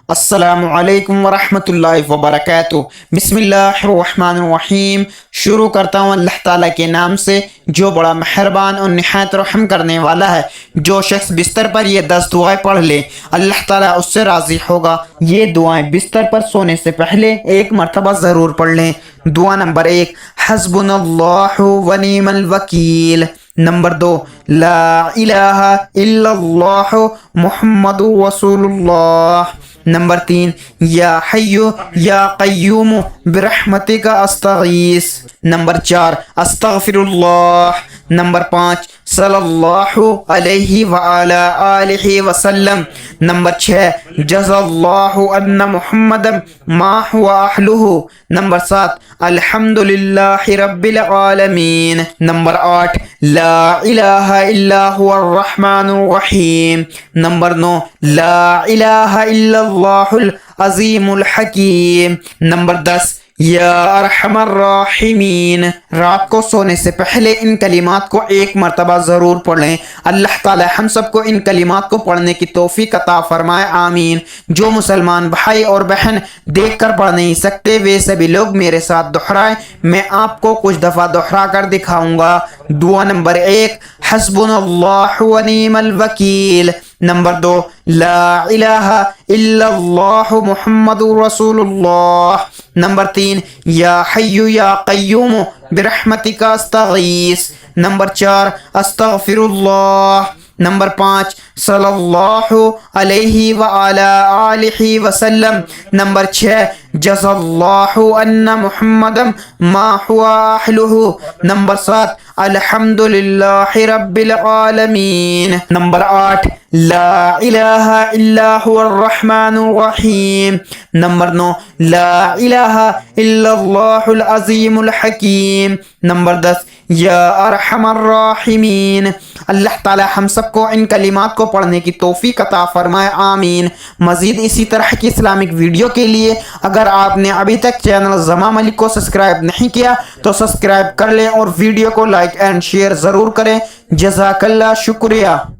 السلام علیکم ورحمۃ اللہ وبرکاتہ۔ بسم اللہ الرحمن الرحیم۔ شروع کرتا ہوں اللہ تعالیٰ کے نام سے جو بڑا مہربان اور نہایت رحم کرنے والا ہے۔ جو شخص بستر پر یہ 10 دعائیں پڑھ لے اللہ تعالیٰ اس سے راضی ہوگا۔ یہ دعائیں بستر پر سونے سے پہلے ایک مرتبہ ضرور پڑھ لیں۔ دعا نمبر 1، حسبنا اللہ ونعم الوکیل۔ نمبر 2، لا الہ الا اللہ محمد رسول اللہ۔ نمبر 3، یا حی یا قیوم برحمتک استغیث۔ نمبر 4، استغفر اللہ۔ نمبر 5، صلی اللہ علیہ وآلہ آلہ وسلم۔ نمبر 6، جزا اللہ ان محمد ما هو اہلہ۔ نمبر 7، الحمدللہ رب العالمین۔ نمبر 8، لا الہ الا هو الرحمن الرحیم۔ نمبر 9، لا الہ الا اللہ العظیم الحکیم۔ نمبر 10، یا ارحم الراحمین۔ رات کو سونے سے پہلے ان کلمات کو ایک مرتبہ ضرور پڑھیں۔ اللہ تعالی ہم سب کو ان کلمات کو پڑھنے کی توفیق عطا فرمائے، آمین۔ جو مسلمان بھائی اور بہن دیکھ کر پڑھ نہیں سکتے وہ سبھی لوگ میرے ساتھ دہرائیں، میں آپ کو کچھ دفعہ دہرا کر دکھاؤں گا۔ دعا نمبر 1، حسبنا اللہ ونعم الوکیل۔ نمبر 2، لا الہ الا اللہ محمد رسول اللہ۔ نمبر 3، یا حی یا قیوم برحمتک استغیث۔ نمبر 4، استغفر اللہ۔ نمبر 5، صلی اللہ علیہ وآلہ آلہ وسلم۔ نمبر 6، جزا اللہ ان محمد ما هو اہلہ۔ نمبر 7، الحمدللہ رب العالمین۔ نمبر 8، لا الہ الا هو الرحمن الرحیم۔ نمبر 9، لا الہ الا اللہ العظیم الحکیم۔ نمبر 10، یا ارحم الراحمین۔ اللہ تعالی ہم سب کو ان کلمات کو پڑھنے کی توفیق عطا فرمائے، آمین۔ مزید اسی طرح کی اسلامک ویڈیو کے لیے اگر آپ نے ابھی تک چینل زمام ملک کو سبسکرائب نہیں کیا تو سبسکرائب کر لیں اور ویڈیو کو لائک اینڈ شیئر ضرور کریں۔ جزاک اللہ، شکریہ۔